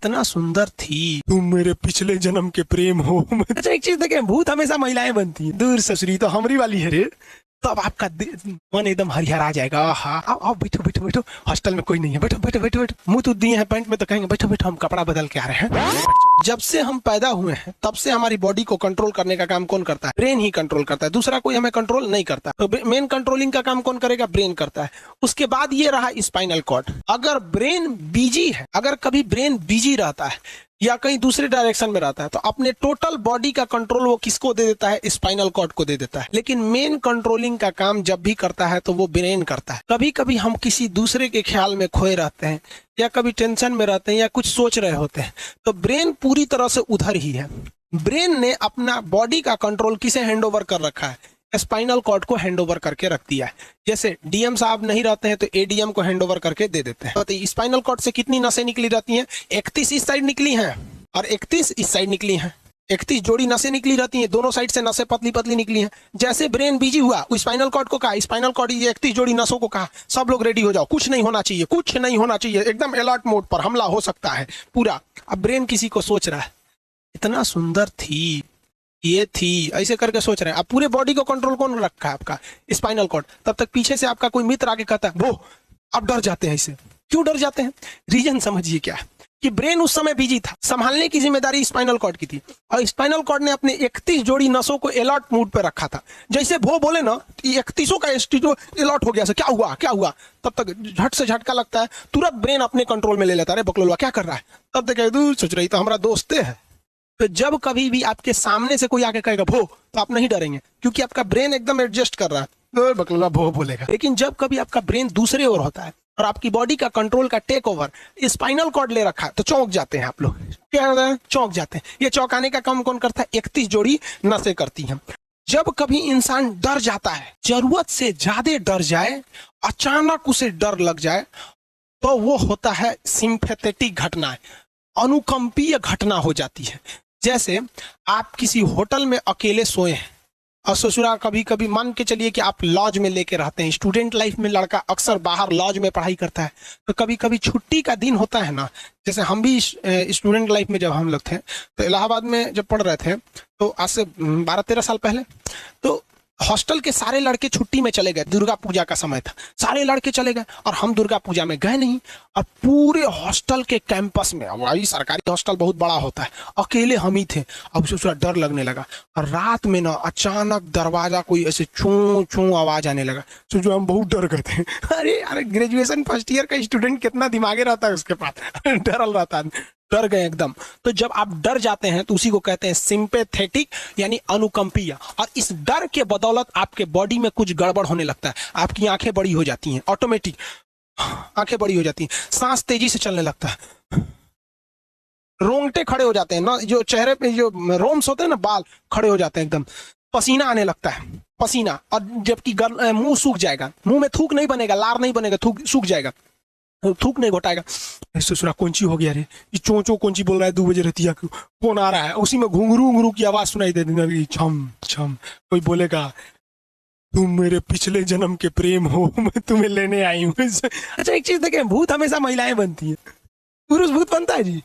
इतना सुंदर थी, तुम मेरे पिछले जन्म के प्रेम हो। अच्छा एक चीज देखें, भूत हमेशा महिलाएं बनती हैं। दूर ससुरी तो हमारी वाली है रे। तब आपका मन एकदम हरिहरा जाएगा। हाँ आओ बैठो बैठो बैठो, हॉस्टल में कोई नहीं है, बैठो बैठो बैठो बैठो। मुंह तो दिए हैं पैंट में तो कहेंगे बैठो बैठो, हम कपड़ा बदल के आ रहे हैं। जब से हम पैदा हुए हैं तब से हमारी बॉडी को कंट्रोल करने का काम कौन करता है? ब्रेन ही कंट्रोल करता है, दूसरा कोई हमें कंट्रोल नहीं करता। तो मेन कंट्रोलिंग का काम कौन करेगा? ब्रेन करता है। उसके बाद ये रहा स्पाइनल कॉर्ड। अगर ब्रेन बिजी है, अगर कभी ब्रेन बिजी रहता है या कहीं दूसरे डायरेक्शन में रहता है तो अपने टोटल बॉडी का कंट्रोल वो किसको दे देता है? स्पाइनल कॉर्ड को दे देता है। लेकिन मेन कंट्रोलिंग का काम जब भी करता है तो वो ब्रेन करता है। कभी कभी हम किसी दूसरे के ख्याल में खोए रहते हैं या कभी टेंशन में रहते हैं या कुछ सोच रहे होते हैं तो ब्रेन पूरी तरह से उधर ही है। ब्रेन ने अपना बॉडी का कंट्रोल किसे हैंड ओवर कर रखा है? स्पाइनल कॉर्ड को हैंड ओवर करके रख दिया है। जैसे डीएम साहब नहीं रहते हैं तो एडीएम को हैंड ओवर करके दे देते हैं। तो स्पाइनल कॉर्ड से कितनी नसें निकली रहती हैं? 31 इस साइड निकली हैं और 31 इस साइड निकली हैं। 31 जोड़ी नसें निकली रहती हैं, दोनों साइड से नसें पतली पतली निकली हैं। जैसे ब्रेन बिजी हुआ, स्पाइनल कॉर्ड को कहा, स्पाइनल कॉर्ड ये 31 जोड़ी नसों को कहा, सब लोग रेडी हो जाओ, कुछ नहीं होना चाहिए, कुछ नहीं होना चाहिए, एकदम अलर्ट मोड पर, हमला हो सकता है पूरा। अब ब्रेन किसी को सोच रहा है, इतना सुंदर थी, ये थी, ऐसे करके सोच रहे हैं। अब पूरे बॉडी को कंट्रोल कौन रखा है? आपका स्पाइनल कॉर्ड। तब तक पीछे से आपका कोई मित्र आके कहता है वो, अब डर जाते हैं। इसे क्यों डर जाते हैं? रीजन समझिए क्या है कि ब्रेन उस समय बिजी था, संभालने की जिम्मेदारी स्पाइनल कॉर्ड की थी और स्पाइनल कॉर्ड ने अपने 31 जोड़ी नसों को अलर्ट मूड पे रखा था। जैसे वो बोले ना, 31 का स्टीजो अलर्ट हो गया, क्या हुआ क्या हुआ, तब तक झट से झटका लगता है, तुरंत ब्रेन अपने कंट्रोल में ले लेता है। अरे बकलोलवा क्या कर रहा है? तब तक दूर सोच रही तो हमारा दोस्त है। तो जब कभी भी आपके सामने से कोई आके कहेगा भो, तो आप नहीं डरेंगे क्योंकि आपका ब्रेन एकदम एडजस्ट कर रहा है, बकलोला भो बोलेगा। लेकिन जब कभी आपका ब्रेन दूसरे ओर होता है और आपकी बॉडी का कंट्रोल का टेक ओवर स्पाइनल कॉर्ड ले रखा है तो चौंक जाते हैं आप लोग। क्या होता है? चौंक जाते हैं। ये चौंकाने का काम कौन करता है? 31 जोड़ी नसें करती हैं। जब कभी इंसान डर जाता है, जरूरत से ज्यादा डर जाए, अचानक उसे डर लग जाए, तो वो होता है सिंपैथेटिक घटना, अनुकंपीय घटना हो जाती है। जैसे आप किसी होटल में अकेले सोए हैं और ससुरा, कभी कभी मान के चलिए कि आप लॉज में लेके रहते हैं। स्टूडेंट लाइफ में लड़का अक्सर बाहर लॉज में पढ़ाई करता है, तो कभी कभी छुट्टी का दिन होता है ना। जैसे हम भी स्टूडेंट लाइफ में जब हम लोग थे तो इलाहाबाद में जब पढ़ रहे थे तो आज से 12-13 साल पहले, तो हॉस्टल के सारे लड़के छुट्टी में चले गए, दुर्गा पूजा का समय था, सारे लड़के चले गए और हम दुर्गा पूजा में गए नहीं। और पूरे हॉस्टल के कैंपस में, वही सरकारी हॉस्टल बहुत बड़ा होता है, अकेले हम ही थे। अब सोचा डर लगने लगा और रात में ना अचानक दरवाजा कोई ऐसे छू छू आवाज आने लगा। सोचो हम बहुत डर गए थे। अरे अरे ग्रेजुएशन फर्स्ट ईयर का स्टूडेंट कितना दिमागे रहता है उसके पास, डरल रहता है, डर गए एकदम। तो जब आप डर जाते हैं तो उसी को कहते हैं सिंपैथेटिक यानी अनुकंपीय। और इस डर के बदौलत आपके बॉडी में कुछ गड़बड़ होने लगता है, आपकी आंखें बड़ी हो जाती हैं, ऑटोमेटिक आंखें बड़ी हो जाती हैं, सांस तेजी से चलने लगता है, रोंगटे खड़े हो जाते हैं ना, जो चेहरे पे जो रोम्स होते हैं ना, बाल खड़े हो जाते हैं एकदम, पसीना आने लगता है, पसीना। और जबकि मुंह सूख जाएगा, मुंह में थूक नहीं बनेगा, लार नहीं बनेगा, थूक सूख जाएगा, थूक नहीं घोटाएगा। ससुरा कौन-सी हो गया रे, ये चोंचो कौन-सी बोल रहा है 2 बजे रतिया को, कौन आ रहा है? उसी में घुंघरू घुंघरू की आवाज सुनाई दे देगी, छम छम। कोई बोलेगा तुम मेरे पिछले जन्म के प्रेम हो, मैं तुम्हें लेने आई हूँ। अच्छा एक चीज देखें, भूत हमेशा महिलाएं बनती है, पुरुष भूत बनता है जी।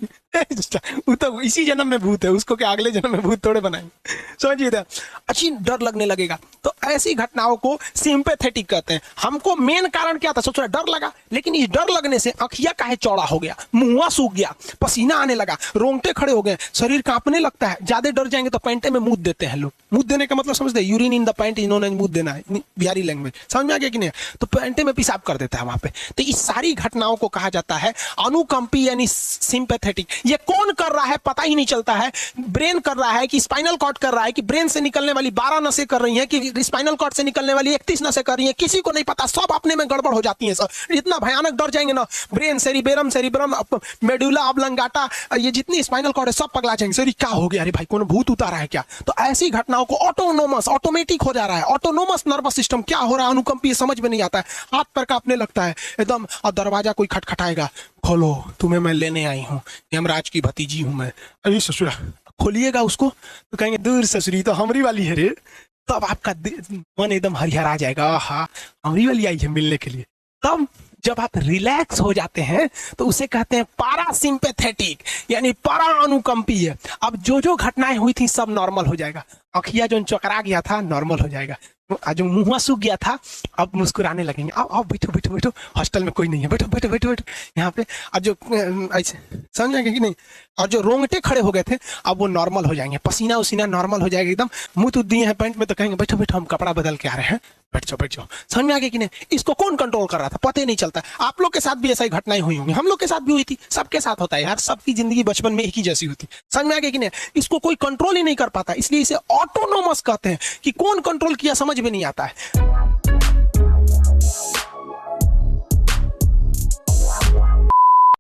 वो तो इसी जन्म में भूत है, उसको क्या अगले जन्म में भूत थोड़े बनाएंगे, समझिए। अच्छी डर लगने लगेगा तो ऐसी घटनाओं को सिंपैथेटिक कहते हैं। हमको मेन कारण क्या था? सोच रहा डर लगा, लेकिन इस डर लगने से आंखिया काहे चौड़ा हो गया, मुंह सूख गया, पसीना आने लगा, रोंगटे खड़े हो गए, शरीर कांपने लगता है। ज्यादा डर जाएंगे तो पैंटे में मुंह देते हैं लोग। मुंह देने का मतलब समझते हैं, urine in the pant is known as मुंह देना है, बिहारी लैंग्वेज समझ में आ गया कि नहीं? तो पैंटे में पेशाब कर देता है वहां पे। तो इस सारी घटनाओं को कहा जाता है अनुकंपी यानी सिंपैथेटिक। ये कौन कर रहा है पता ही नहीं चलता है, ब्रेन कर रहा है कि स्पाइनल कॉर्ड कर रहा है कि ब्रेन से निकलने वाली 12 नसें कर रही हैं कि स्पाइनल कॉर्ड से निकलने वाली 31 नसें कर रही हैं, किसी को नहीं पता, सब अपने में गड़बड़ हो जाती हैं। सब इतना भयानक डर जाएंगे ना, ब्रेन, सेरिब्रम, मेडुला ऑब्लंगाटा, ये जितनी स्पाइनल कॉर्ड है सब पगला जाएंगे। सर क्या हो गया? अरे भाई कौन भूत उतारा है क्या? तो ऐसी घटनाओं को ऑटोमेटिक हो जा रहा है, ऑटोनोमस नर्वस सिस्टम। क्या हो रहा है? अनुकंपी, समझ में नहीं आता है, हाथ पैर कांपने लगता है एकदम। और दरवाजा कोई खटखटाएगा, खोलो तुम्हें मैं लेने आई हूँ, यमराज की भतीजी हूं मैं। अरे ससुरा, खोलिएगा उसको तो कहेंगे दूर ससुरी तो हमारी वाली है रे। तब आपका मन एकदम हरिहरा जाएगा, हाँ हमारी वाली आई है मिलने के लिए। तब जब आप रिलैक्स हो जाते हैं तो उसे कहते हैं पारासिम्पैथेटिक, यानी परा अनुकंपी है। अब जो जो घटनाएं हुई थी सब नॉर्मल हो जाएगा। अखिया जो चकरा गया था नॉर्मल हो जाएगा, जो मुंह सूख गया था अब मुस्कुराने लगेंगे। आओ बैठो बैठो बैठो, हॉस्टल में कोई नहीं है, बैठो बैठो बैठो बैठो यहाँ पे। और जो ऐसे समझ आएंगे कि नहीं, और जो रोंगटे खड़े हो गए थे अब वो नॉर्मल हो जाएंगे, पसीना उसीना नॉर्मल हो जाएगा एकदम। मुंह तो दिए हैं पैंट में तो कहेंगे बैठो बैठो हम कपड़ा बदल के आ रहे हैं, बैठ जाओ बैठ जाओ। समझ में आ गया कि नहीं? इसको कौन कंट्रोल कर रहा था पता ही नहीं चलता। आप लोग के साथ भी ऐसा ही घटनाएं हुई होंगी, हम लोग के साथ भी हुई थी, सबके साथ होता है यार, सबकी जिंदगी बचपन में एक ही जैसी होती। समझ में आ गया कि नहीं? इसको कोई कंट्रोल ही नहीं कर पाता, इसलिए इसे ऑटोनोमस कहते हैं कि कौन कंट्रोल किया समझ में नहीं आता है।